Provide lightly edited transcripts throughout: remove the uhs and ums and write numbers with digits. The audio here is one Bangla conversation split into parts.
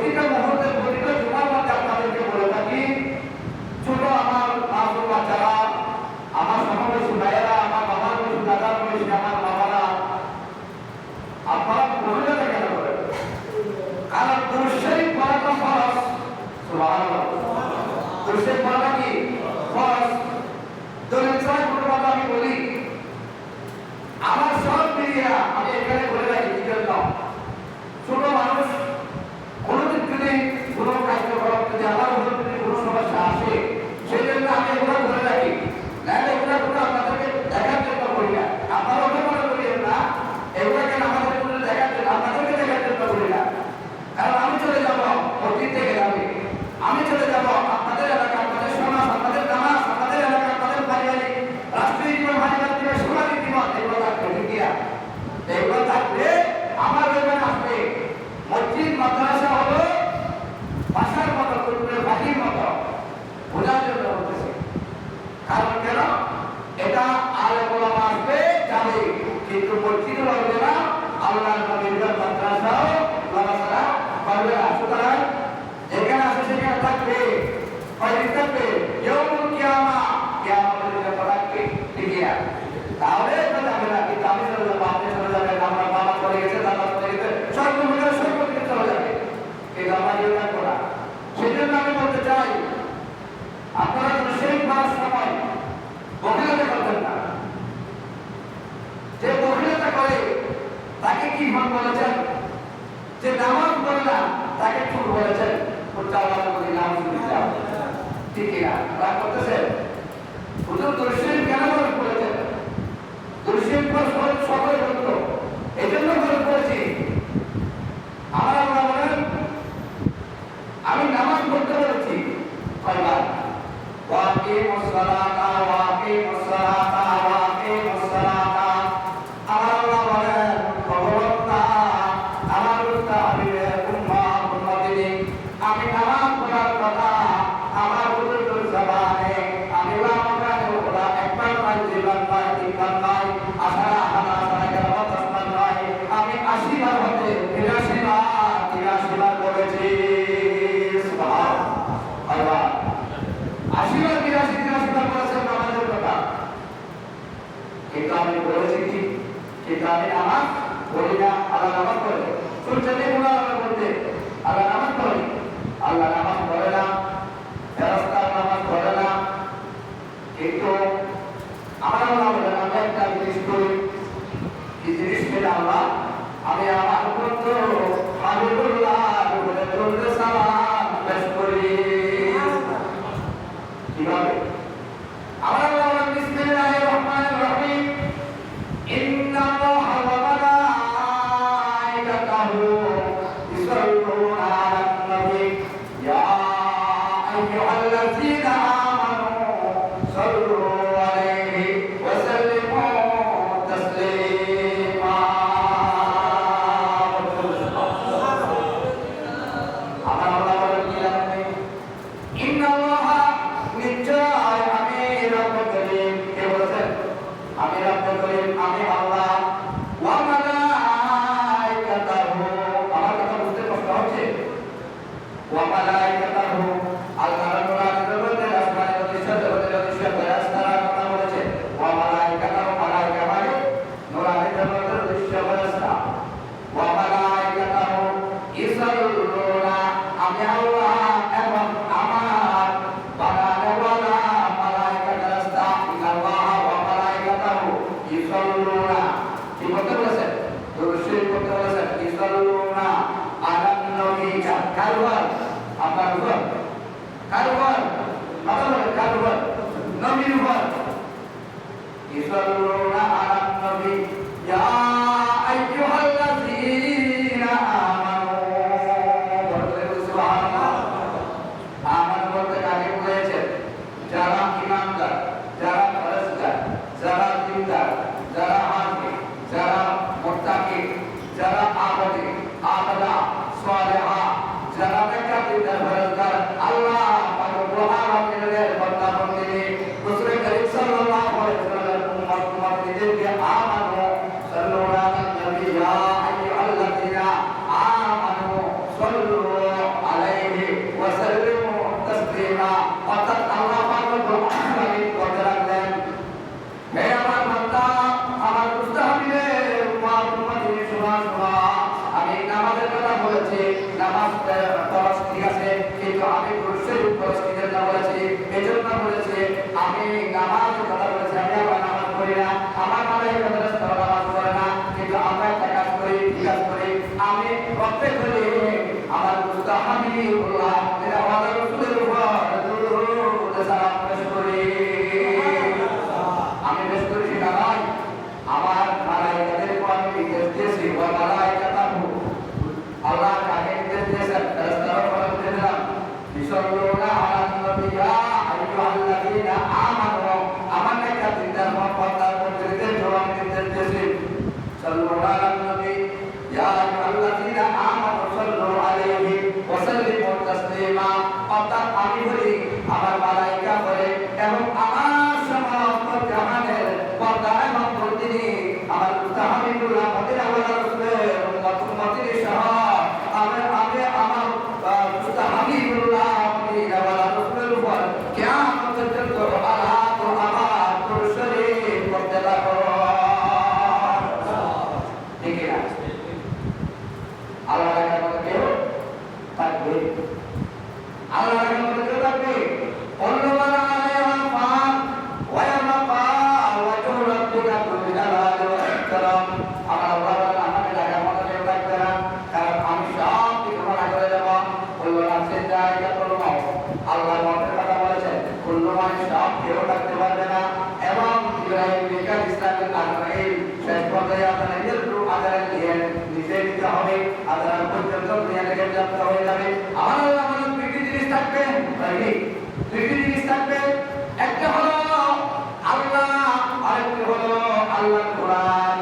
প্রতিটা মুহূর্তে প্রতিটা জুমার মধ্যে আপনাদেরকে বলে থাকি, ছোট আমার মাসুম বাচ্চারা, আমার সমাবেশী ভাইয়েরা, আমার বাবার বয়সী, দাদার বয়সী, আমার বাবারা, আপনারা মহিলাটা কেন করেন? কারণ দুরূদ শরীফ পড়াটা ফরজ। সুবহানাল্লাহ। দুরূদ শরীফ পড়াটা কি ফরজ? দলিল ছাড়া কোনো কথা আমি বলি, আমার সব মিলিয়া আমি এখানে বলে রাখি কি জন্য, ছোট মানুষ কোনোদিন যদি কোনো কার্যকলাপ যদি আমার উপর যদি কোনো সমস্যা আসে, সেই জন্য আমি এগুলো বলে রাখি। নাহলে এগুলো কোনো আপনাদেরকে দেখার জন্য করি না, আপনারা ওটা মনে করিয়েন না এগুলোকে আমাদের কোনো দেখার জন্য, আপনাদেরকে দেখার জন্য করি না। কারণ আমি চলে যাব অতীত থেকে যাবে, আমি চলে যাব আপনাদের এলাকা, আপনাদের সমাজ, আপনাদের নামাজ, আপনাদের এলাকা, আপনাদের পারিবারিক রাষ্ট্রীয় জীবন, পারিবারিক জীবন, সামাজিক জীবন, এগুলো থাকবে। ঠিক কিনা? এগুলো থাকলে আমার ওইখানে আসবে। মসজিদ মাদ্রাসা হলো ভাষার মতো, কুতুবের বাহির মতো, বোঝার জন্য বলতেছি। কারণ কেন? এটা আলেম ওলামা আসবে যাবে, কিন্তু মসজিদ হবে না, আল্লাহর নবীর মাদ্রাসাও ওলামারা করবে না। সুতরাং যেখানে আসে সেখানে থাকবে, কয়দিন থাকবে? ইয়াউমুল কিয়ামা, কিয়ামতের দিনে থাকবে। ঠিক কিনা? তাহলে এটা যাবে না, কিন্তু আমি চলে যাবো, আপনি চলে যাবেন, আমার বাবা চলে গেছে, দাদা চলে গেছে, সর্বমিলে সর্বদিকে চলে যাবে। এই আমরা কেউ থাকবো না। সেই জন্য আমি বলতে চাই, আপনারা সেই পাঁচ সময় বহিলতা করবেন না। যে বহিলতা করে তাকে কি ভাব বলেছেন? যে নামাজ পড়ে না তাকে চুর বলেছেন। ঠিক কিনা? রাগ করতেছেন? হুজুর দুরূদ শরীফ কেন ফরজ করেছেন? দুরূদ শরীফ ফরজ সকলে বলত, এই জন্য ফরজ করেছি। আমার আল্লাহ বলেন, আমি নামাজ পড়তে বলেছি কয়বার? ওয়াকিমুস সালাতা ওয়াকিমুস সালাতা ওয়াকিমুস সালাতা। আমার আল্লাহ বলেন, খবরদার আমার মুস্তাহাবিদের উম্মাহ উম্মতিনি, আমি নামাজ পড়ার কথা আমার হুজুরের জবানে আমি লামাকানে ওরা একবার নয়, দুইবার নয়, তিনবার নয়, আশারা আহাদা আশারা কেরামত আসমান নয়, আমি 80 বার হতে 83 বার বলেছি। সুবহানাল্লাহ। 80 বার 83 বার বলেছেন নামাজের কথা। কিন্তু আমি বলেছি কি? কিন্তু আমি নামাজ পড়ি না, আল্লাহ নামাজ পড়ে। শুনছেন এগুলো আল্লাহ বলতে, আল্লাহ নামাজ পড়ে, আল্লাহ নামাজ পড়ে না, ফেরেশতা নামাজ পড়ে না। কিন্তু আমার আল্লাহ বলেন, আমি একটা জিনিস করি, কি জিনিস পেলে আল্লাহ, আমি আমার বন্ধু হাবিবুল্লাহ বলে চলতে সালাম পেশ করি। কিভাবে? আমার আল্লাহ বলেন, বিসমিল্লাহির রহমানির রহিম, ইন্নাল্লাহা ওয়া মালাইকাতাহু ইউসাল্লুনা আলান নবী ইয়া আইয়ুহাল্লাযীনা আমানু সাল্লু আলাইহি ওয়া সাল্লিমু তাসলিমা। আমার আল্লাহ বলেন কি জানেন? ইন্নাল্লাহা, নিশ্চয় আমি রব্বুল করিম। কে বলেছেন? আমি রব্বুল করিম, আমি আল্লাহ। ওয়া মালাইকাতাহু, আমার কথা বুঝতে কষ্ট হচ্ছে? ওয়া মালাইকাতাহু, আল্লাহর নূরানীদের মধ্যে আসমানের অদৃশ্য জগতের অদৃশ্য ফেরেশতারা কথা বলেছে। ওয়া মালাইকাতাহু, মালাইকা মানে নূরানীদের মধ্যে অদৃশ্য ফেরেশতা। ওয়া মালাইকাতাহু ইউসাল্লুনা, আমি আল্লাহ এবং আমার বানানেওয়ালা মালাইকা ফেরেশতা, ইন্নাল্লাহ ওয়া মালাইকাতাহু ইউসাল্লুনা, কি বলতে বলেছেন? দুরূদ শরীফ পড়তে বলেছেন। ইউসাল্লুনা আলান নবী, কার উপর? আপনার উপর। কার উপর? কথা বলেন, কার উপর? নবীর উপর। ইউসাল্লুনা আলান নবী ইয়া আইয়ুহাল্লাযীনা আমানু। বলেন সুবহানাল্লাহ। আমানু বলতে কাকে বুঝিয়েছেন? যারা ঈমানদার, যারা ফরজগার, যারা দিনদার, যারা হাফেজ, যারা মুত্তাকি, যারা আবেদী, আবেদা, সালেহা, যারা নেককারদের ফরজগার, আল্লাহ পাক রব্বুল আলামিনের বান্দা বান্দিনী, রাসূল করিম সাল্লাল্লাহু আলাইহি ওয়াসাল্লামের উম্মত আমি নামাজ কথা বলেছি, আমি আবার নামাজ পড়ি না, আমার মালাইকা ফেরেশতা নামাজ পড়ে না, কিন্তু আমরা একটা কাজ করি, কি কাজ করি? আমি প্রত্যেক দিন আমার মুস্তাহাবিউল্লাহ এর আওয়াজ রাসূলের উপর দুরূদ সালাম পেশ করি। আমি পেশ করি সেটা নয়, আমার মালাইকাদেরকে আমি নির্দেশ দিয়েছি, ওয়া মালাইকাতাহু, আল্লাহ কাকে নির্দেশ দিয়েছেন? ফেরেশতারা বলে দিলাম, বিশাল্লাহু আলান নবী ইয়া আইয়ুহাল্লাযীনা আমানু, আমার নেতা তিনটা পর্দার মধ্যে জবাব নির্দেশ দিয়েছি, সাল্লাল্লাহু আলান নবী ইয়া আইয়ুহাল্লাযীনা আমানু সাল্লু আলাইহি ওয়া সাল্লিমু তাসলিমা। অর্থাৎ আমি বলি, আমার মালাইকা বলে, এবং আমার সমস্ত জাহানের পর্দায় মধ্যে তিনি আমার মুস্তাহাবিউল্লাহ মদিনা ওয়ালা রাসূলের উম্মতের সহ আমি আমার মুস্তাহাবিউল্লাহ মদিনা ওয়ালা রাসূলের উপর কিয়ামত পর্যন্ত আল্লাহ তো আমার পুরুষরে করতে লাগো। ঠিক আছে, আল্লাহ রাখার মতো কেউ থাকবে, আল্লাহ রাখার মতো কেউ থাকবে। অন্যমান আলাইহা ফান ওয়া ইয়ামকা ওয়াজহু রাব্বিকা যুল জালালি ওয়াল ইকরাম। আমার আল্লাহ তাআলা আমাকে রাখার মতো কেউ থাকবে না, কারণ আমি সব কিছু মানা করে দেব। বললো রাসূল জায়গাতুল মাউত, আল্লাহ মতের কথা বলেছেন, কুল্লু মানুষ সব কেউ থাকতে পারবে না। এবং ইব্রাহিম মিকাল ইসলামের আজরাইল শেষ পর্যায়ে আপনারা ইলরু আজারাল দিয়ে নিজে নিতে হবে, আজারাল পর্যন্ত দুনিয়া থেকে বিলুপ্ত হয়ে যাবে। আমার আল্লাহ বলেন দুইটি জিনিস থাকবে, দুইটি জিনিস থাকবে, একটা হলো আল্লাহ, আরেকটি হলো আল্লাহর কোরআন।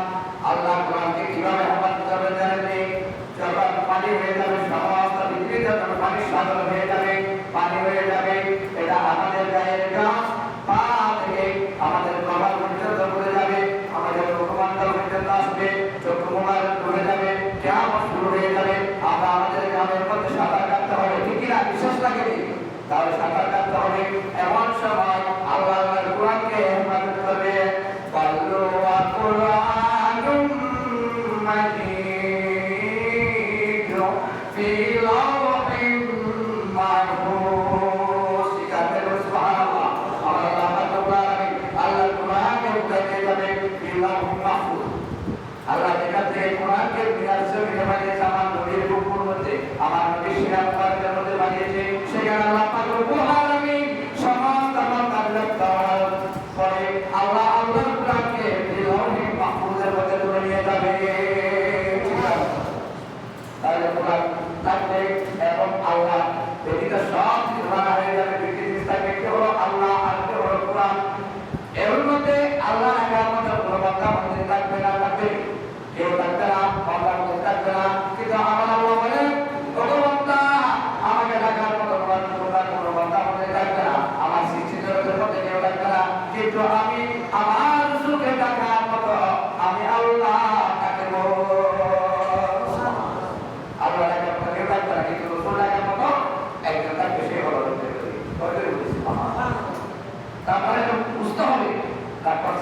আল্লাহ কোরআনকে কিভাবে হেফাজত করবেন জানেন? যখন পানি হয়ে যাবে, সমস্ত পৃথিবী যখন পানির সাগর হয়ে যাবে, পানি হয়ে যাবে, এটা আমাদের গায়ের গাছ পা থেকে আমাদের কপাল পর্যন্ত পড়ে যাবে, আমাদের মুখমণ্ডল পর্যন্ত আসবে, চক্ষু মোবারক ডুবে যাবে, কিয়ামত শুরু হয়ে যাবে। আমরা আমাদের গ্রামের মধ্যে সাঁতার কাটতে হবে, ঠিক কিনা? বিশ্বাস লাগে তাহলে সাঁতার কাটতে হবে। এমন সময় আল্লাহ আল্লাহর কোরআনকে হেফাজত করবে। বাল্লু ওয়া কুরআনুম মাজিদ ফি লাওহিম মাহফুজ। শিকারে সুবহানাল্লাহ, আল্লাহ আল্লাহর কোরআনকে উঠাতে যাবে ফি লাওহিম মাহফুজ। আল্লাহ যেখান থেকে কোরআনকে বিরাজ জমিনে বানিয়েছে, আমার নবীর রূপের মধ্যে, আমার নবীর সিরাত পাকের মধ্যে বানিয়েছে, সেখানে আল্লাহ পাক রব্বুল আলামিন সমস্ত বান্দার করার পরে আল্লাহ আল্লাহর কোরআনকে লাওহে মাহফুজের মধ্যে তুলে নিয়ে যাবে। তাহলে কোরআন থাকবে এবং আল্লাহ ব্যতীত সব কিছু মানা হয়ে যাবে। দুটি জিনিস থাকবে, একটি হলো আল্লাহ, আরেকটি হলো কোরআন। এর মধ্যে আল্লাহ রাখার মতো কোনো বান্দা মন্দির থাকবে না, থাকবে কেউ থাকবে না, বান্দা মন্দির থাকবে না। কিন্তু আমার আল্লাহ বলেন, ওগো বান্দা, আমাকে রাখার মতো কোনো বান্দা মন্দির থাকবে না, আমার সৃষ্টি জগতের মধ্যে কেউ থাকবে না। কিন্তু আমি আমার সুখে থাকার মতো আমি আল্লাহ থাকব। আল্লাহ রাখার মতো কেউ থাকবে না, কিন্তু রসুল রাখার মতো একজন থাকবে, সে হলো তারপরে বুঝতে হবে, তারপর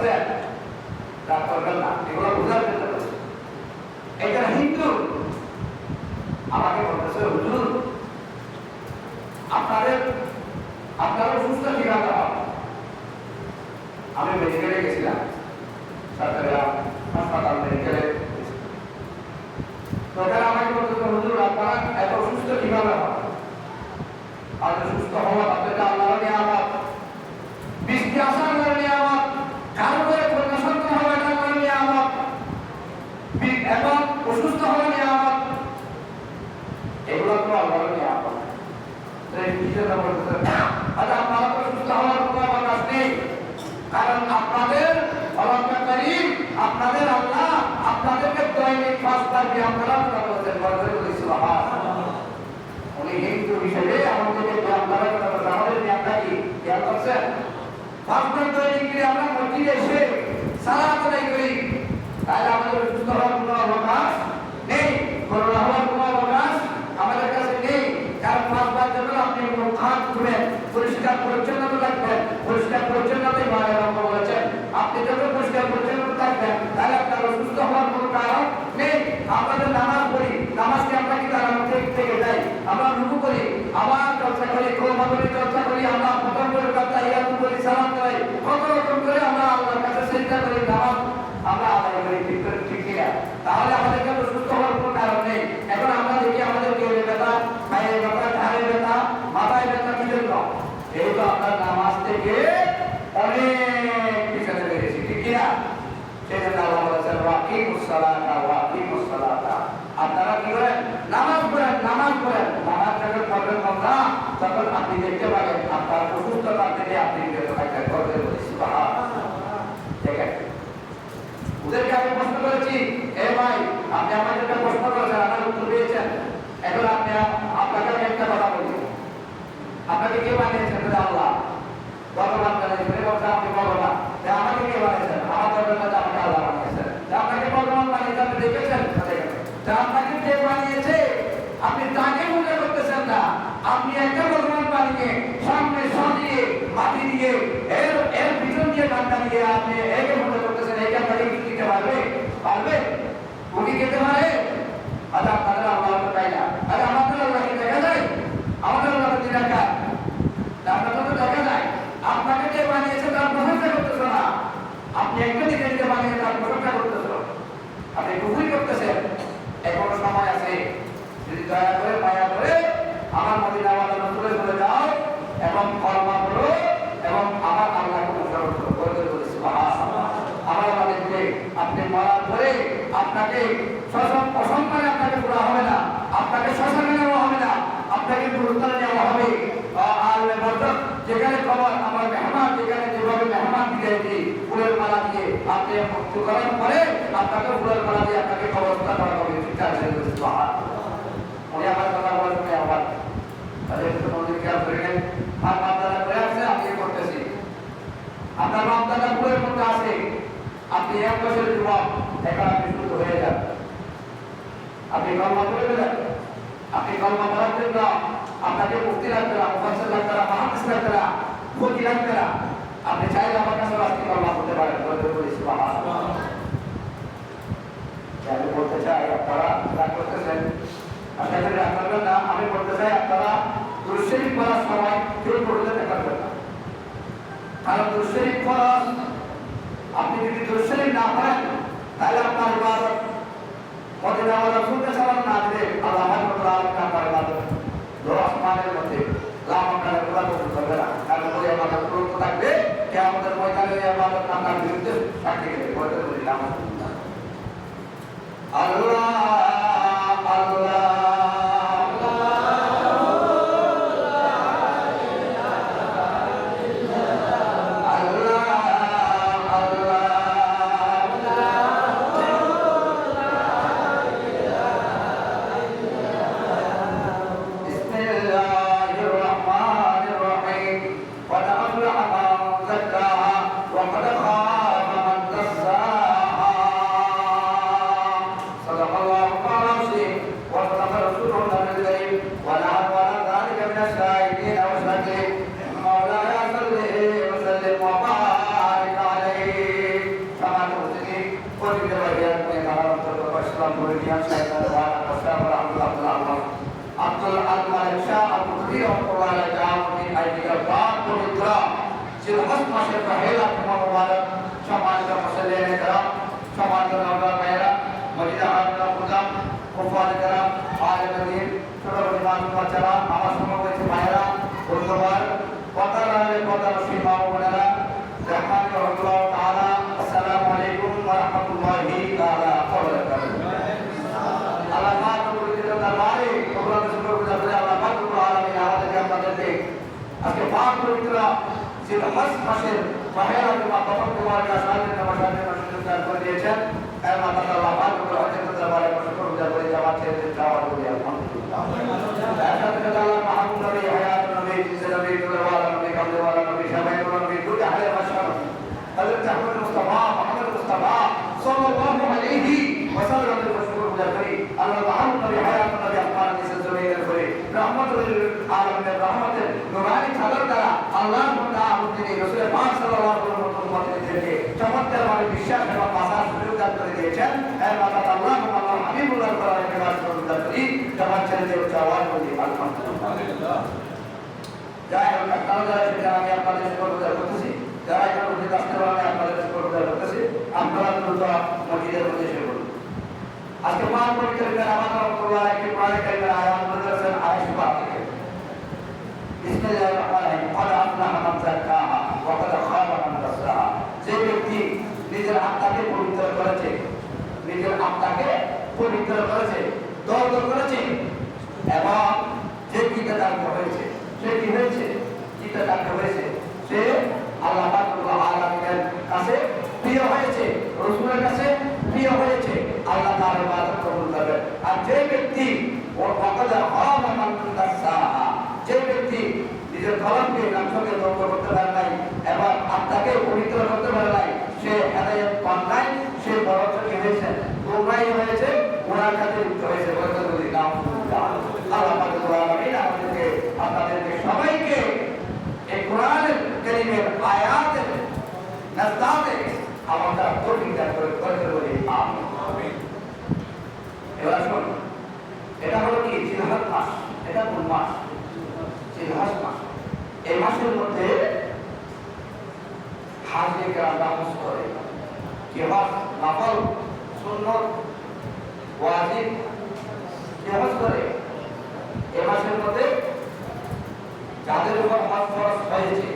করবেন না, এগুলো বোঝার চেষ্টা করছে। এটা হিন্দু আমাকে বলতেছে, হুজুর আপনারা সুস্থ ঠিকানা হবে। আমি মেডিকেলে গেছিলাম, সরকারি হাসপাতাল মেডিকেলে, তো ওখানে আমাকে বলতেছে, হুজুর আপনারা এত সুস্থ কিভাবে হবে? আর সুস্থ হওয়া আপনাদের আল্লাহর নিয়ামত, বৃষ্টি আসা আল্লাহর নিয়ামত, কারো করে কন্যা সন্তান হওয়া আল্লাহর নিয়ামত, এবং অসুস্থ হওয়া নিয়ামত, এগুলো তো আল্লাহর নিয়ামত। আপনারা তো সুস্থ হওয়ার কোনো অবকাশ নেই, কারণ আপনাদের আপনাদের আল্লাহ আপনাদেরকে দৈনিক 5 বার দিয়ে আপনারা বলেছেন, উনি হিন্দু হিসেবে আমাদেরকে আমাদের নিয়মটা কি খেয়াল করছেন? 5 বার দৈনিক গিয়ে আমরা মসজিদে এসে সালাত আদায় করি, তাহলে আমাদের সুস্থ হওয়ার কোনো অবকাশ নেই, করোনা হওয়ার কোনো অবকাশ আমাদের কাছে নেই। কারণ 5 বার যখন আপনি মুখ হাত ধুবেন, পরিষ্কার পরিচ্ছন্নতা রাখবেন, পরিষ্কার পরিচ্ছন্নতাই মায়ের বলেছেন, আপনি যখন পরিষ্কার পরিচ্ছন্ন থাকবেন তাহলে আপনার অসুস্থ হওয়ার কোনো কারণ নেই। আমাদের নামাজ পড়ি, নামাজকে আমরা কি তার থেকে যাই, আমরা রুকু করি, আবার চর্চা করি, কোরআন চর্চা করি, আমরা প্রথম করে তাহিয়াত করি, সালাত করি, এই তো আপনার নামাজ থেকে অনেক পিছনে লেগেছি, ঠিক কিনা? সেই জন্য আল্লাহ বলেছেন ওয়াকিমুস সালাতা ওয়াকিমুস সালাতা, আপনারা কি করেন? নামাজ পড়েন, নামাজ পড়েন। নামাজ যখন পড়বেন বান্দা, তখন আপনি দেখতে পাবেন আপনার অসুস্থতা থেকে আপনি বিরত থাকতে পারবেন। দেখেন, ওদেরকে আমি প্রশ্ন করেছি, এ ভাই আপনি আমাকে একটা প্রশ্ন করেছেন, আমার উত্তর দিয়েছেন, এখন আপনি আপনাকে আমি একটা কথা বলি, আপনাকে কে বানিয়েছেন? আল্লাহ। ভগবান বানিয়েছেন, আপনি ভগবান। আমাকে কে বানিয়েছেন? আমার দরকার আমাকে আল্লাহ বানিয়েছেন। আপনাকে ভগবান বানিয়েছেন, আপনি দেখেছেন? আপনাকে কে বানিয়েছে আপনি তাকে মনে করতেছেন না। আপনি একটা ভগবান বানিয়ে সামনে সাজিয়ে মাটি দিয়ে এর পিছন দিয়ে বান্দা দিয়ে আপনি একে মনে করতেছেন, একে আপনাকে কিছু দিতে পারবে? পারবে? উনি খেতে পারে? আচ্ছা, আপনাদের আল্লাহ তো তাই না। আরে আমাদের আল্লাহকে দেখা যায়? আমাদের আল্লাহ তো নিরাকার, আপনাদের তো দেখা যায়। আপনাকে যে বানিয়েছে তার প্রশংসা করতেছ না, আপনি একটা দিকে দিকে বানিয়ে তার প্রশংসা করতেছ, আপনি কুফরি করতেছেন। এখনো সময় আছে, যদি দয়া করে মায়া করে আমার মদিনাওয়ালা নজরে চলে যাও এবং কলমা পড়ো এবং আমার আল্লাহকে অনুসরণ করো। আমার আল্লাহ দেখবে আপনি মরার পরে আপনাকে অসম্মানে আপনাকে পুরা হবে না, আপনাকে শ্মশানে নেওয়া হবে না, আপনাকে গুরুত্বে নেওয়া হবে। আর যেখানে খবর আমার মেহমান, যেখানে যেভাবে মেহমান বিদায় দিই ফুলের মালা দিয়ে, আপনি মুক্তি করার পরে আপনাকে ফুলের মালা দিয়ে আপনাকে ব্যবস্থা করা হবে। ঠিক আছে, উনি আমার কথা বলবেন আবার তাদের মন্দির খেয়াল করে নেন। আর বাপদাদা করে আসছে, আমি করতেছি। আপনার বাপদাদা ফুলের মধ্যে আছে, আপনি এক বছরের যুবক, এখন আপনি শুদ্ধ হয়ে যান। আপনি কলমা করে দেবেন, আপনি কলমা পড়ার জন্য আপনাকে মুক্তি লাগবে না, মুফাসসির লাগবে না, মুহাদ্দিস লাগবে না, ফকিহ লাগবে না। আপনি চাইলে আমার কাছে আজকে কলমা পড়তে পারেন। সুবহানাল্লাহ। আমি বলতে চাই, আপনারা রাগ করতেছেন, আপনাদের রাগ করবেন না। আমি বলতে চাই আপনারা দুরূদ শরীফ পড়ার সময় কেউ পড়তে দেখাবেন না, কারণ দুরূদ শরীফ পড়া, আপনি যদি দুরূদ শরীফ না পড়েন তাহলে আপনার ইবাদত মদিনাওয়ালা রাসূলকে সালাম না দিলে আল্লাহ রাব্বুল আলামিন আপনার ইবাদত আসমানের মধ্যে লামাকারে পুরা করতে পারবে না। কারণ ওই ইবাদত পুরো থাকবে কিয়ামতের ময়দানে, ওই ইবাদত আপনার বিরুদ্ধে সাক্ষী দেবে। বলতে বললাম আল্লাহ আল্লাহ আজকে পাঁচ পবিত্র আমাদের একটি প্রাণী আয়াত বলেছেন আয়েশা থেকে। বিসমিল্লাহির রহমানির রহিম। নিজের আত্মাকে পবিত্র করেছে, দগ্ধ করেছে এবং যে কৃতদার্য হয়েছে সে কি হয়েছে? কৃতদার্য হয়েছে, সে আল্লাহ পাক রব্বুল আলামিনের কাছে প্রিয় হয়েছে, রাসূলের কাছে প্রিয় হয়েছে, আল্লাহ তাআলা ইবাদত কবুল করবে। আর যে ব্যক্তি যে ব্যক্তি নিজের কলমকে নফসকে দগ্ধ করতে পারে নাই এবং আত্মাকে পবিত্র করতে পারে নাই, সে হেদায়েত পান নাই, সে বরঞ্চ কি হয়েছে? গোমরাহ হয়েছে, গুনার কাজে লিপ্ত হয়েছে। আল্লাহ পাক রব্বুল আলামিন আমাদেরকে আপনাদেরকে সবাইকে এই কোরআনের কারীমের আয়াতের নাজদাতে আমরা তৌফিক দান করে বলি আমিন। এবার আসুন, এটা হলো কি জিলহজ মাস। এটা কোন মাস? জিলহজ মাস। এই মাসের মধ্যে হাজে কেরামরা হজ করে। কি হজ? নফল, সুন্নত, ওয়াজিব কি হজ করে। এই মাসের মধ্যে যাদের উপর হজ ফরজ হয়েছে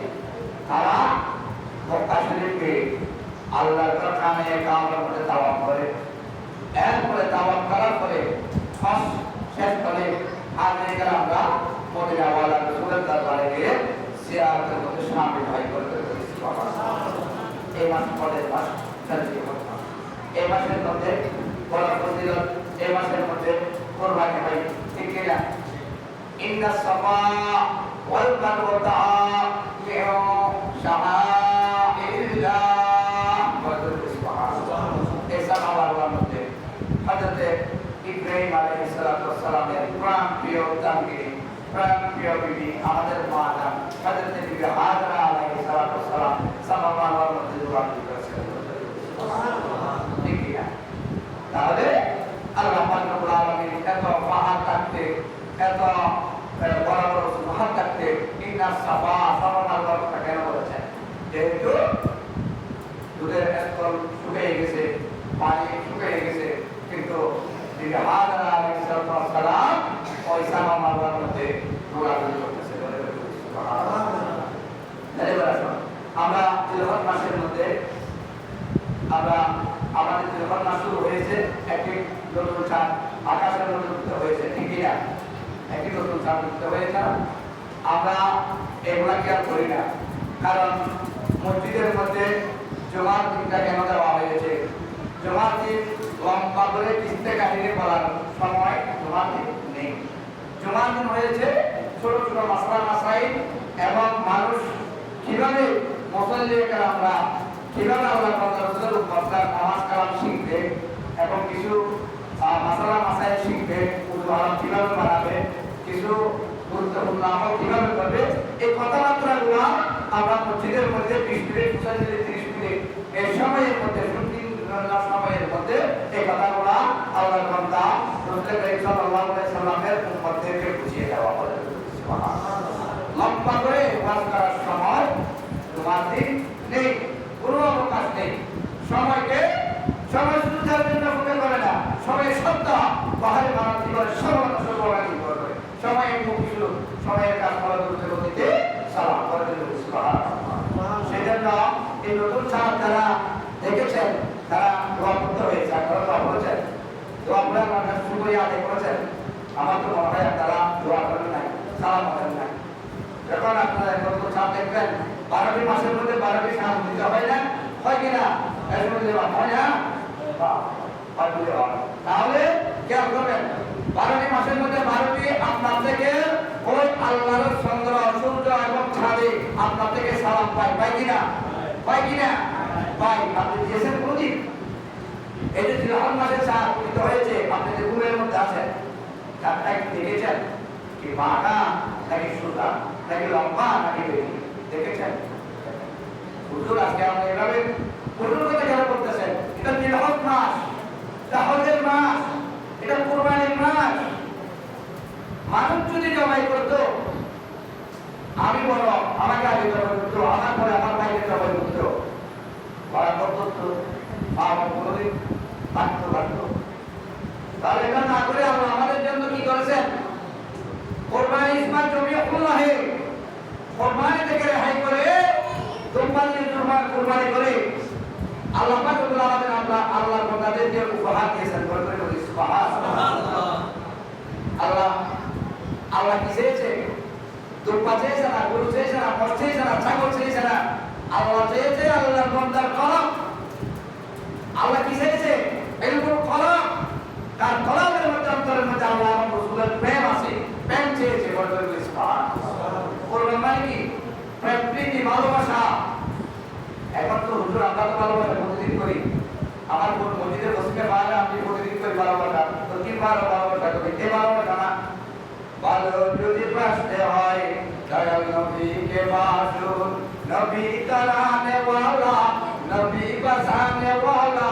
তারা মক্কা শরীফকে আল্লাহর কারখানে কাবার মধ্যে তাওয়াফ করে। এরপরে তাওয়াফ করার পরে হজ শেষ করে হাজে কেরামরা মদিনাওয়ালা রাসূলের দরবারে গিয়ে জিয়ারতের মধ্যে শামিল হয় করতে। এই মাস পরের মাস এই মাসের মধ্যে বড় ফজিলত, এই মাসের মধ্যে কুরবানি হয়। ঠিক কিনা? ইন্না সাফা ওয়াল মারওয়াতা মিন শাআইরিল্লাহ। এই সাফা মারওয়ার মধ্যে হযরত ইব্রাহিম আলাইহিস সালামের প্রাণ প্রিয় দানগিরি, প্রাণ প্রিয় বিবি আমাদের মা জান হযরত বিবি হাজরা আলাইহিস সালাম সাফা মারওয়ার মধ্যে দোয়া করেছেন। ঠিক কিনা? তাহলে আল্লাহ পাক রব্বুল আলামিন এত পাহাড় থাকতে, এত বড় বড় পাহাড় থাকতে ইন্না সাফা মারওয়ার কথা কেন বলেছেন? যেহেতু দুধের স্তর শুকিয়ে গেছে, পানি শুকিয়ে গেছে, কিন্তু বিবি হাজরা আলাইহিস সালাম ওই সাফা মারওয়ার মধ্যে দৌড়াদৌড়ি করতেছে। আমরা জিলহজ মাসের মধ্যে আমরা আমাদের জিলহজ মাস শুরু হয়েছে, একটি নতুন চাঁদ আকাশের মধ্যে উদিত হয়েছে। ঠিক কিনা? একটি নতুন চাঁদ উদিত হয়েছে। আমরা এগুলা কি আর করি না, কারণ মসজিদের মধ্যে জুমার দিনটা কেন দেওয়া হয়েছে? জুমার দিন লম্বা করে কিস্তে কাহিনী বলার সময় জুমার দিন নেই। জুমার দিন হয়েছে ছোট ছোট মাসলা মাসাইল এবং মানুষ কিভাবে মুসল্লি কেরামরা কিভাবে আল্লাহ রাসূলের উপর নামাজ কালাম শিখবে এবং কিছু মাসালা মাসাইল শিখবে, উদাহরণ কিভাবে বানাবে, কিছু গুরুত্বপূর্ণ আমল কিভাবে করবে, এই কথাবার্তাগুলো আমরা মসজিদের মধ্যে 20 মিনিট 30 মিনিট এই সময়ের মধ্যে সময়ের মধ্যে এই কথাগুলো আল্লাহর বান্দা রাসূল করিম সাল্লাল্লাহু আলাইহি সাল্লামের উম্মতদেরকে বুঝিয়ে দেওয়া হবে। লম্বা করে ওয়াজ করার সময় তোমার দিন নেই, কোনো অবকাশ নেই। সময়কে সময় সুবিধার জন্য ফুটে করে না, সময় সত্য বাহারে মানব জীবনের সর্বদা সর্বরানি করবে। সময় কিছু সময়ের কাজ করা করতে গতিতে সালাম করে দিল। সেই জন্য এই নতুন চাঁদ যারা দেখেছেন তারা দোয়া করতে হয়েছে, আপনারা দোয়া করেছেন, দোয়া করে আমার কাছে শুকরিয়া আদায় করেছেন। আমার তো মনে হয় তারা দোয়া করেন নাই, সালাম করেন নাই। যখন আপনারা নতুন চাঁদ দেখবেন 12টি মাসের মধ্যে 12টি চাঁদ দিতে হয় না, হয় কিনা? এর মধ্যে হয় না, তাহলে খেয়াল করবেন 12টি মাসের মধ্যে 12টি আপনার থেকে ওই আল্লাহর চন্দ্র সূর্য এবং চাঁদে আপনার থেকে সালাম পায়, পাই কিনা? পাই কিনা? পাই। আপনি দিয়েছেন কোনদিন? এই যে জিলহজ মাসে চাঁদ উদিত হয়েছে, আপনি যে ঘুমের মধ্যে আছেন, চাঁদটা কি দেখেছেন? কি বাঁকা নাকি সোজা নাকি লম্বা নাকি বেশি দেখেছেন? হুজুর আজকে আমরা এভাবে হুজুর কথা কেন করতেছেন? এটা জিলহজ মাস, এটা হজের মাস, এটা কুরবানির মাস। মানুষ যদি জবাই করতো, আমি বড়, আমাকে আগে জবাই করতো, আমার পরে আমার ভাইকে জবাই করতো, ওরা করতো, আমার কোনোদিন থাকতো থাকতো। তাহলে এটা না করে আমরা আমাদের জন্য কি করেছেন? কোরবানি ইসমাইল জমিয়তুল্লাহ কোরবানি থেকে রেহাই করে কোরবানি করে আল্লাহ পাক রব্বুল আলামিন আল্লাহর তাদেরকে উপহার দিয়েছেন। বলে বলি সুবহানাল্লাহ। আল্লাহ আল্লাহ কি চেয়েছে? দুর্বা চেয়েছে না, গরু চেয়েছে না, মোষ চেয়েছে না, ছাগল চেয়েছে না। আল্লাহ চেয়েছে আল্লাহর বান্দার কলম। আল্লাহ কি চেয়েছে? এরকম কলম, তার কলমের মধ্যে অন্তরের মধ্যে আল্লাহ এবং রাসূলের প্রেম আছে, প্রেম চেয়েছে। বলে বলি সুবহানাল্লাহ। কোরআন মানে কি? প্রেম, প্রীতি, ভালোবাসা। এখন তো হুজুর আমরা তো ভালোবাসা প্রতিদিন করি। আমার কোন মসজিদে বসে পারে আমি প্রতিদিন করি ভালোবাসা। তো কি ভালোবাসা করি? এই ভালোবাসা না, ভালো যদি বাসতে হয় দয়াল নবীকে বাসুন, নবী তারানে ওয়ালা, নবী বাসানে ওয়ালা।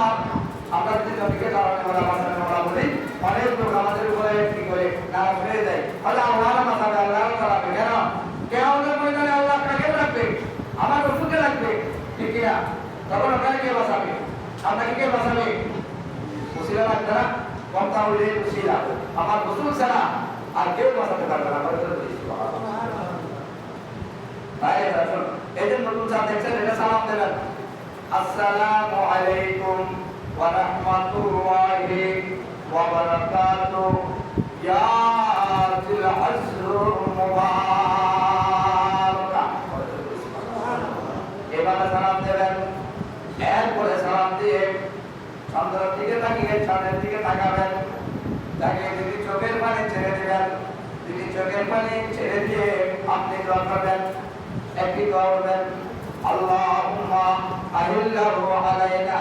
আমরা যদি নবীকে তারানে ওয়ালা, বাসানে ওয়ালা বলি, অনেক লোক আমাদের উপরে কি করে নারাজ হয়ে যায়। তাহলে আল্লাহ মাথাবে, আল্লাহ তারাবে কেন? কেয়ামতের ময়দানে আল্লাহ কাকে রাখবে? আমার রসুলকে রাখবে, ঠিক না? তখন ওখানে কে বাঁচাবে? আপনাকে কে বাঁচাবে? ওসিলা রাখবে না, কমতা হইলে ওসিলা। আমার রসুল ছাড়া আর কেউ বাঁচাতে পারবে না। তাই রাসূল এই যে নতুন যা দেখছেন এটা সালাম দেবেন, আসসালামু আলাইকুম ওয়া রাহমাতুল্লাহি ওয়া বারাকাতুহু ইয়া জিল আসর মুবারাক। এবারে সালাম দেবেন। এরপরে সালাম দিয়ে চন্দ্রের দিকে তাকিয়ে চাঁদের দিকে তাকাবেন। তাকিয়ে যদি চোখের পানি ছেড়ে দেবেন, যদি চোখের পানি ছেড়ে দিয়ে আপনি দোয়া করবেন। একটি দোয়া করবেন, আল্লাহুম্মা আহিল্লাহু আলাইনা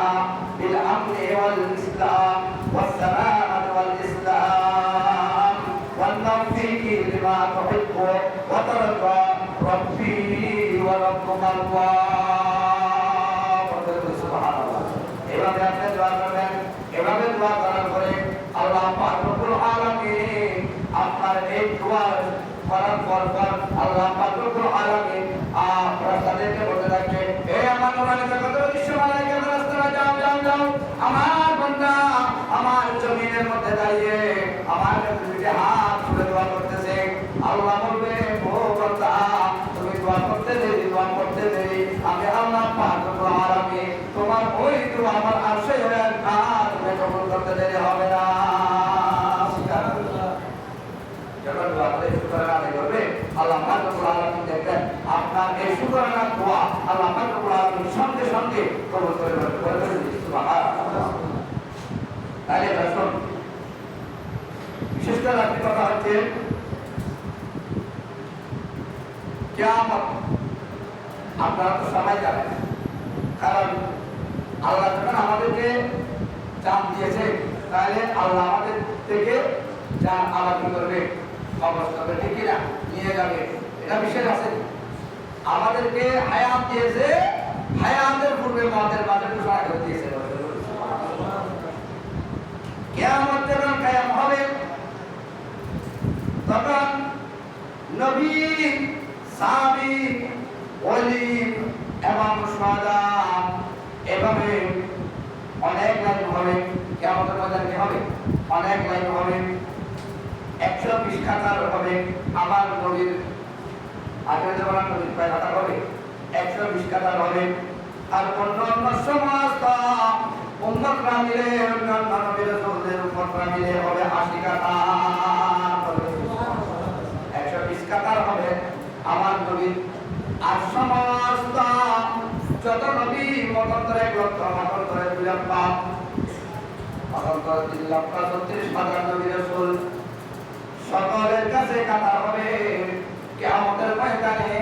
বিল আমনি ওয়াল ইসলাম ওয়াস সালামাতি ওয়াল ইসলাম ওয়ান নাফিকি লিমা তুহিব্বু ওয়া তারদা রাব্বি ওয়া রাব্বুকাল্লাহ। সুবহানাল্লাহ। এভাবে আপনি দোয়া করবেন। এভাবে দোয়া করার পরে আল্লাহ পাক রব্বুল আলামিন আপনার এই দোয়া করার পর আল্লাহ পাক রব্বুল আলামিন আপনাদেরকে বলতে থাকবে, হে আমার নূরানী জগতের বিশ্ব মালায়েকা ফেরেশতারা, যাও যাও যাও, আমার বান্দা আমার জমিনের মধ্যে দাঁড়িয়ে আমার কাছে দুইটা হাত তুলে দোয়া করতেছে। আল্লাহ বলবে, ও বান্দা তুমি দোয়া করতে দেরি, দোয়া করতে দেরি, আমি আল্লাহ পাক রব্বুল আলামিন তোমার ওই দোয়া আমার আরশে আর তুমি কবুল করতে দেরি হবে না। যখন দোয়া করে শুকরানা আদায় করবে, আল্লাহ পাক রব্বুল আলামিন দেখবেন আপনার এই শুকরানা দোয়া আল্লাহ পাক রব্বুল আলামিন সঙ্গে সঙ্গে কবুল করে নেবেন। সুবহানাল্লাহ। তাহলে রাসূল বিশেষ করে একটি কথা হচ্ছে কিয়ামত। আপনারা তো সবাই জানেন, কারণ আল্লাহ যখন আমাদেরকে জান দিয়েছে, তাহলে আল্লাহ আমাদের থেকে জান আবার কি করবে? অবস্থা করবে, ঠিক না? নিয়ে যাবে। এটা বিশেষ আছে। আমাদেরকে হায়াত দিয়েছে, হায়াতের পূর্বে মতের মাঝে ঘোষণা করে দিয়েছে। কিয়ামত যখন কায়েম হবে, তখন নবী, সাহাবী, ওলি এবং সুহাদা এভাবে অনেক লাইন হবে। কিয়ামতের ময়দানে কি হবে? অনেক লাইন হবে। 120 খাতার হবে আমার নবীর, আগে যখন নবীর প্রায় খাতা হবে 120 খাতার হবে। আর অন্যান্য সমস্ত উম্মতরা মিলে, অন্যান্য নবী রাসূলদের উম্মতরা মিলে হবে 80 খাতা। 120 খাতার হবে আমার নবীর। আর সমস্ত যত নবী মতান্তরে 1 লক্ষ, মতান্তরে 2 লক্ষ, মতান্তরে 3 লক্ষ 36,000 নবী রাসূল সকলের কাছে কাতা হবে কিয়ামতের ময়দানে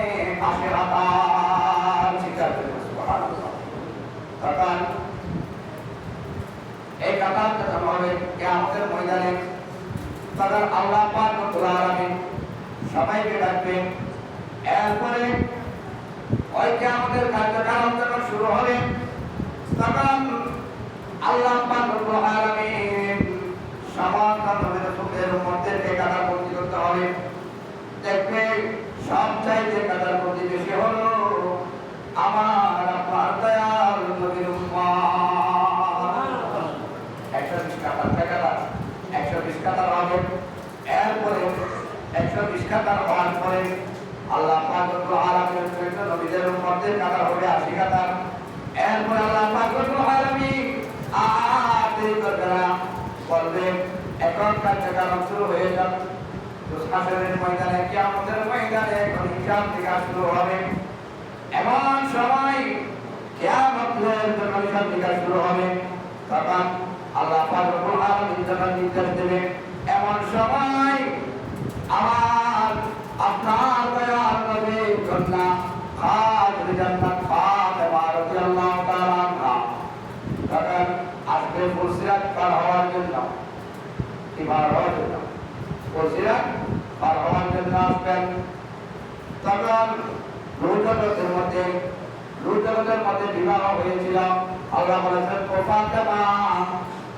80 হাজার। স্বীকার করে সুবহানাল্লাহ। তখন এই কাতা যখন হবে কিয়ামতের ময়দানে, তখন আল্লাহ পাক রব্বুল আলামিন সবাইকে ডাকবেন। এরপরে ওই কিয়ামতের কার্যক্রম যখন শুরু হবে, তখন আল্লাহ পাক রব্বুল আলামিন সমস্ত নবী রাসূলদের উম্মতদেরকে কাতারবন্দি করতে হবে। দেখবে সব চাইতে কাতারবন্দি বেশি হলো আমার আপনার দয়াল নবীর উম্মত। 120 কাতার কাতার 120 কাতার হবে। এরপরে 120 কাতার হওয়ার পরে আল্লাহ পাক রব্বুল আলামিন নবীদের উম্মতদের কাতার হবে 80 কাতার। এরপরে আল্লাহ পাক রব্বুল আলামিন ময়দান শুরু হয়ে যাবে। হাসরের ময়দানে, কিয়ামতের ময়দানে এখন হিসাব নিকাশ শুরু হবে। এমন সময় কিয়ামতের জন্য হিসাব নিকাশ শুরু হবে, তখন আল্লাহ পাক রব্বুল আলামিন যখন নির্দেশ দেবে, এমন সময় আমার আপনার দয়ার নবীর কন্যা খাতুনে জান্নাত ফাতেমা রাদিয়াল্লাহু তাআলা আনহা তখন আসবে ফুলসিরাত পার হওয়ার জন্য। কি পার হওয়ার জন্য? ফুলসিরাত পার হওয়ার জন্য আসবেন। তখন রূজগতের মধ্যে বিবাহ হয়েছিল। আল্লাহ বলেছেন, ও ফাতেমা,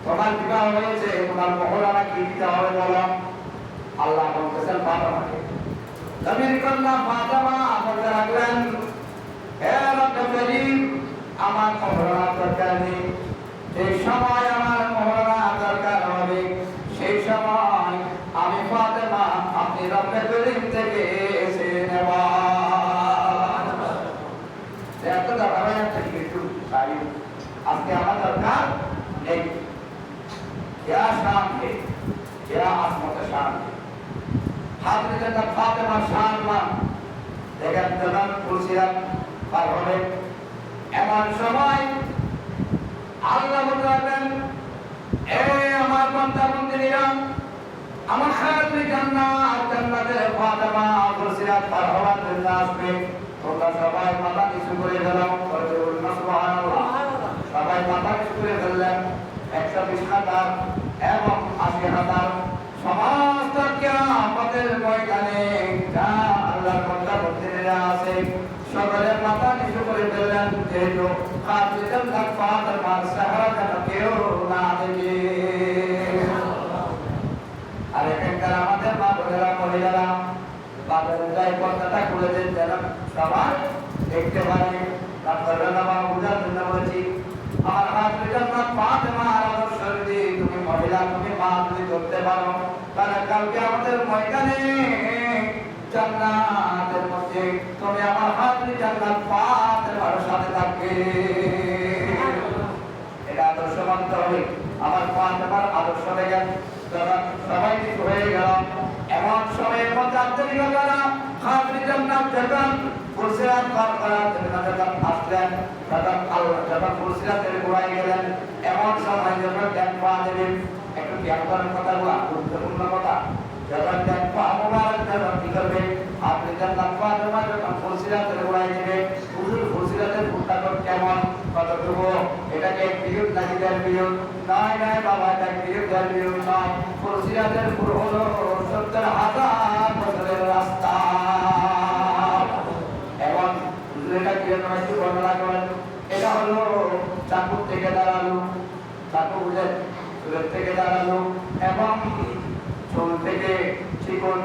তোমার বিবাহ হয়েছে, তোমার মহরানা কি দিতে হবে বলো। আল্লাহ বলতেছেন ফাতেমাকে। নবীর কন্যা ফাতেমা বলতে লাগলেন, হে রব্বে করিম, আমার মহরানা দরকার নেই। সেই সময় আমার মহরানা দরকার হবে, সেই সময় আমি ফাতেমা আপনি রব্বে করিম থেকে এসে নেব। এতটা ভালো একটা কিছু চাই আজকে আমার দরকার নেই। क्या शान है, क्या आसमत शान है। हाथरे जन्नत फातिमा शान मान দেখেন যখন ফুলসিরাত পার হবে, এমন সময় আল্লাহ বললেন, এ আমার বান্দা বান্দীরা, আমার খাতুনে জান্নাতের ফাতিমা ফুলসিরাত পার হওয়ার জন্য আসবে। তোমরা সবাই মাথা নিচু করে দাও, সুবহানাল্লাহ। সবাই মাথা নিচু করে ফেললেন। 120,000 এবং 80,000 সমস্ত কিয়ামতের ময়দানে যা আল্লাহর বান্দা বান্দীরা আছে সকলের মাথা নিচু করে ফেললেন, যেহেতু খাতুনে জান্নাত ফাতিমার চেহারাটা কেউ না দেখে। আর এখানকার আমাদের মা বোনেরা মহিলারা বাজারে যাই পর্দাটা খুলে দেন যেন সবাই দেখতে পারে। তারপরে আমার বুঝার জন্য বলছি, আমার খাতুনে জান্নাত ফাতিমার আদর্শ যদি তুমি মহিলা, তুমি মা যদি ধরতে পারো, তাহলে কালকে আমাদের ময়দানে জান্নাতের মধ্যে তুমি আমার খাতুনে জান্নাত ফাতিমার সাথে থাকবে। এটা আদর্শ মানতে হবে। আমার ফাতিমার আদর্শ দেখেন সবাই কিছু হয়ে গেল। এমন সময়ের মধ্যে আন্তরিকতা খাতুনে জান্নাত যখন ফুলসিরাত পার করার জন্য যখন আসলেন, তখন আল্লাহ যখন ফুলসিরাতের গোড়ায় গেলেন, এমন সময় যখন জ্ঞান পাওয়া দেবেন, একটু জ্ঞান করার কথাগুলো গুরুত্বপূর্ণ কথা। যখন জ্ঞান পাওয়া মোবারক যখন কি করবে, আপনি জান্নাত ফাতিমা যখন ফুলসিরাতের গোড়ায় নেবে, হুজুর ফুলসিরাতের ফুলটা কেমন, কতটুকু, এটাকে পিরিয়ড নাকি দেড় পিরিয়ড? নয় নয় বাবা, এটা পিরিয়ড দেড় পিরিয়ড নয়। ফুলসিরাতের ফুল হলো 70,000 বছরের রাস্তা। এবং এটা কি একটু বর্ণনা করেন। এটা হলো চাকুর থেকে দাঁড়ালো, চাকু বুঝেন, চুলের থেকে দাঁড়ালো এবং চুল থেকে চিকন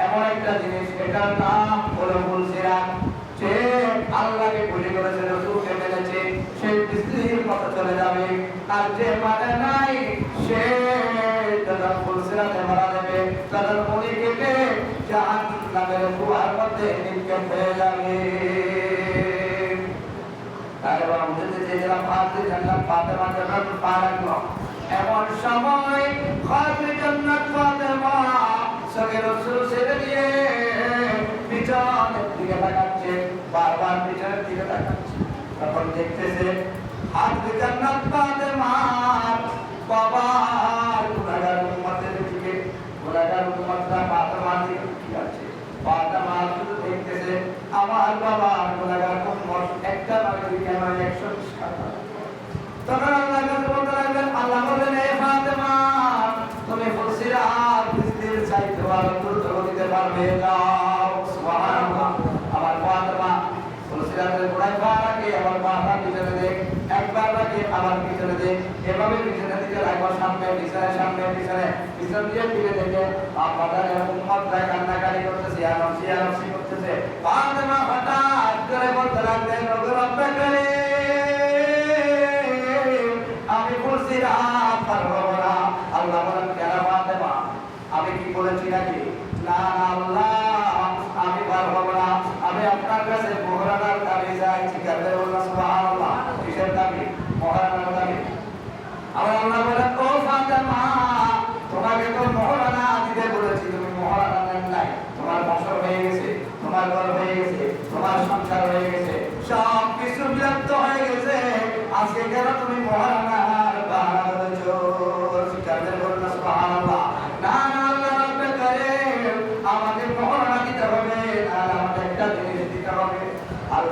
এমন একটা জিনিস, এটার নাম হলো ফুলসিরাত। যে আল্লাহকে ভুলে করেছে, রাসূলকে মেনেছে, সে বিজলির মতো চলে যাবে। আর যে মানে নাই, সে যখন ফুলসিরাতে মারা যাবে, তখন উনি কেটে জাহান্নামের কুয়ার মধ্যে নিক্ষেপ হয়ে যাবে। তাহলে আমাদের যে যারা খাতুনে জান্নাত ফাতিমা যখন পা রাখলো, এমন সময় খাতুনে জান্নাত ফাতিমা সঙ্গে রাসূল ছেড়ে দিয়ে পিছনের দিকে তাকাচ্ছে, বারবার পিছনের দিকে তাকাচ্ছে। তখন দেখতেছে খাতুনে জান্নাত ফাতিমা বাবার গুনাহগার উম্মতের দিকে, গুনাহগার উম্মতরা ফাতিমার দিকে তাকিয়ে আছে। ফাতিমা শুধু দেখতেছে আমার বাবার গুনাহগার উম্মত একটা নয়, দুইটা নয়, 120 টাকা। তখন আল্লাহর কাছে বলতে লাগলেন, আল্লাহ বললেন, হে ফাতিমা, তুমি ফুলসিরাত বিজলির চাইতে ভালো দ্রুত গতিতে পারবে, যাও। সুবহানাল্লাহ। আমার ফাতিমা ফুলসিরাতের গোড়ায় পা রাখে, আমার মাথা পিছনে দেখ, একবার রাখে আবার পিছনে দেখ, এভাবে পিছনে দিকে রাখবো, সামনে পিছনে, সামনে পিছনে, পিছন দিয়ে ফিরে দেখে আপনাদের উম্মতরা কান্নাকাটি করতেছে, আর নফসি করতেছে। ফাতিমা হঠাৎ করে বলতে লাগলেন, ওগো রব্বে করিম, আমি ফুলসিরাত পারবো না। আল্লাহ বলেন, কেন ফাতিমা, আমি কি বলেছি নাকি? না আল্লাহ, আমি পারবো না। আমি আপনার কাছে মহরানার দাবি চাই। ঠিক আছে, সুবহানাল্লাহ। কিসের দাবি? মহরানার দাবি। আমার আল্লাহ বলেন, ও ফাতিমা, তোমাকে তো মহরানা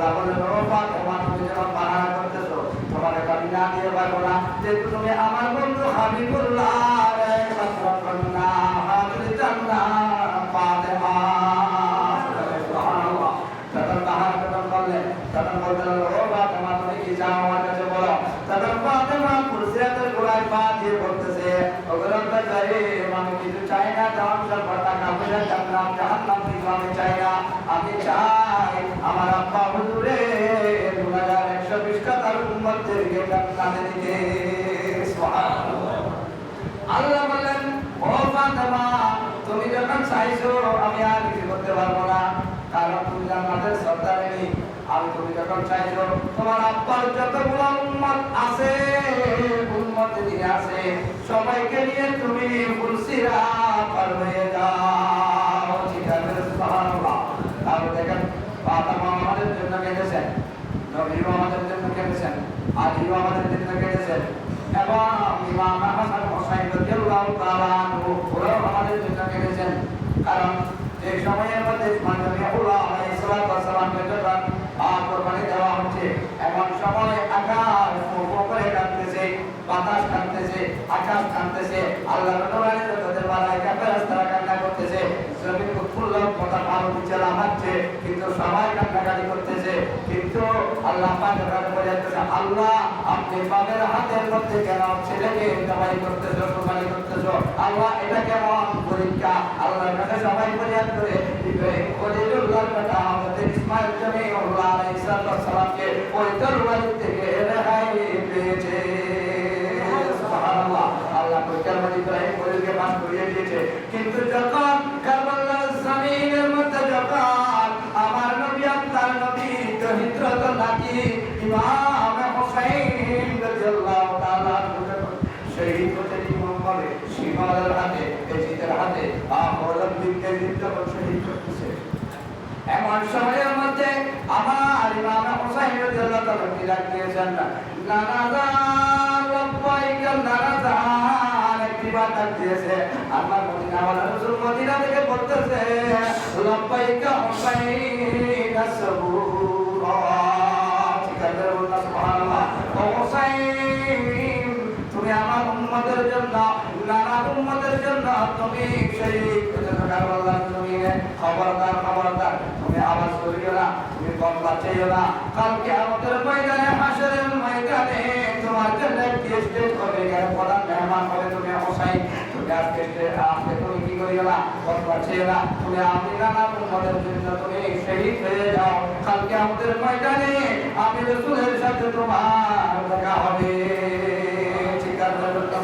আল্লাহ বলেন ও ফাতেমা তুমি যখন বাহানা করতেছো তোমার আমি না দিয়ে পারবো না যেহেতু তুমি আমার বন্ধু হাবিবুল্লাহ একমাত্র কন্যা হাবিল জান্নাত ফাতেমা সুবহানাল্লাহ। তখন বাহানা যখন করলেন তখন বললেন ও ফাতেমা তুমি কি চাও আমার কাছে বলো। তখন ফাতেমা কুরসিয়াতের গোড়ায় পা দিয়ে বলতেছে ও রব্বে কারীম আমি কিছু চাই না দাম সব টাকা পয়সা জান্নাত জাহান্নাম কিছু আমি চাই না। আমি চাই আমার আব্বা হুজুরের গুনাহগার 120 কাতার উম্মতদেরকে জান্নাতে দিতে। সুবহানাল্লাহ। আল্লাহ বলেন ও ফাতেমা তুমি যখন চাইছো আমি আর কিছু করতে পারবো না কারণ তুমি জান্নাতের সর্দারিনী। আমি তুমি যখন চাইছো তোমার আব্বার যতগুলো উম্মত আছে উম্মত নিয়ে আছে সবাইকে নিয়ে তুমি ফুলসিরাত পার হয়ে যাও। ঠিক আছে সুবহানাল্লাহ। তাহলে দেখেন ফাতেমা আমাদের জন্য কেঁদেছেন, নবীও আমাদের জন্য কেঁদেছেন, আলীও আমাদের জন্য কেঁদেছেন এবং ইমাম হাসান হোসেন রাদিয়াল্লাহু তাআলা আনহু ওরাও আমাদের জন্য কেঁদেছেন। কারণ যে সময়ের মধ্যে নবী আলাইহিস সালাতু ওয়াস সালামকে যখন কুরবানি দেওয়া হচ্ছে এমন সময় আকাশ করে কাঁদতেছে, বাতাস কাঁদতেছে, আকাশ কাঁদতেছে, আল্লাহ রাব্বুল তাদের মালায়েকা ফেরেশতারা কান্না করতেছে, জমিন ফুল্লাহ কথা পার হচ্ছে লাফাচ্ছে কিন্তু সবাই কান্নাকাটি করতেছে। কিন্তু আল্লাহ পাকের কাছে বলতেছে আল্লাহ আপনি বাবার হাতের মধ্যে কেন ছেলেকে জবাই করতেছো কুরবানি করতেছো আল্লাহ এটা কেমন পরীক্ষা। আল্লাহর কাছে সবাই ফরিয়াদ করে ইব্রাহিম খলিলুল্লাহর কথা হযরত ইসমাঈল জমিউল্লাহ আলাইহিস সালামকে ওই তরবারি থেকে রেহাই পেয়েছে। সুবহানাল্লাহ। আল্লাহ পরীক্ষার ইব্রাহিম খলিলকে পাস করিয়ে দিয়েছে। কিন্তু যখন কারবালার জমিনের মধ্যে যখন আমার নবী আপনার নবী হিজরত নাকি ইমাম হোসেন রাদিয়াল্লাহু তাআলা শহীদ হতে মোহাম্মদ শিমালের হাতে এজিদের হাতে অলিম্পিকের যুদ্ধ শহীদ করতেছে এমন সময়ের মধ্যে আমার ইমাম হোসেন রাদিয়াল্লাহু তাআলা কি রাখিয়েছেন নানাজান লব্বাইক নানাজান একটি বার্তা দিয়েছে আমার মদিনাওয়ালা রাসূল মদিনা থেকে বলতেছে লব্বাইক হোসেন সাবুল্লাহ। ঠিক আছে বলুন সুবহানাল্লাহ। ও হোসেন তুমি আমার উম্মতের জন্য নানা উম্মতের জন্য তুমি শহীদ হতে কারবালার জমিনে খবরদার খবরদার তুমি আওয়াজ করিও না, তুমি বদলা চাইও না। কালকে আমাদের ময়দানে হাসরের ময়দানে তোমার জন্য একটি স্টেজ হবে যার প্রধান মেহমান হবে তুমি হোসেন। তুমি আজকে তুমি কি করিও না, বদলা চাইও না, তুমি আমি নানা উম্মতের জন্য তুমি শহীদ হয়ে যাও। কালকে আমাদের ময়দানে আমি রাসূলের সাথে তোমার দেখা হবে।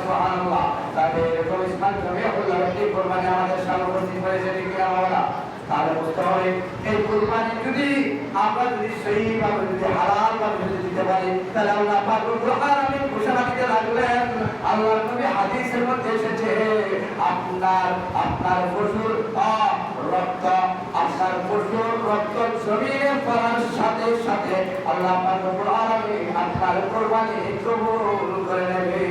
সুবহানাল্লাহ। তাহলে এরকম ইসলাম জমিউল্লাহ এই কুরবানি আমাদের সামনে উপস্থিত হয়েছে ঠিক না বলা। তাহলে বুঝতে হবে এই কুরবানি যদি আমরা যদি সহিভাবে যদি হালাল ভাবে যদি দিতে পারি তাহলে আল্লাহ পাক রব্বুল আলামিন ঘোষণা দিতে লাগলেন আল্লাহর নবী হাদিসের মধ্যে এসেছে আপনার পশুর রক্ত আপনার পশুর রক্ত জমিনে পড়ার সাথে সাথে আল্লাহ পাক রব্বুল আলামিন আপনার কুরবানি কবুল করে নেবে।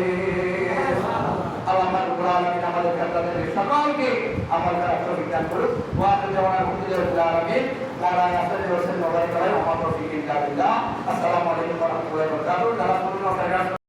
আল্লাহ রাব্বুল আলামিন আমাদের আপনাদের সকলকে আমল করার তৌফিক দান করুন। ওয়া আলহামদুলিল্লাহি আলামিন মাওলানা ইয়াসির হোসেন মোবারক আলাইহি ওয়া তৌফিক ইল্লা বিল্লাহ। আসসালামু আলাইকুম ওয়া রাহমাতুল্লাহি ওয়া বারাকাতুহু।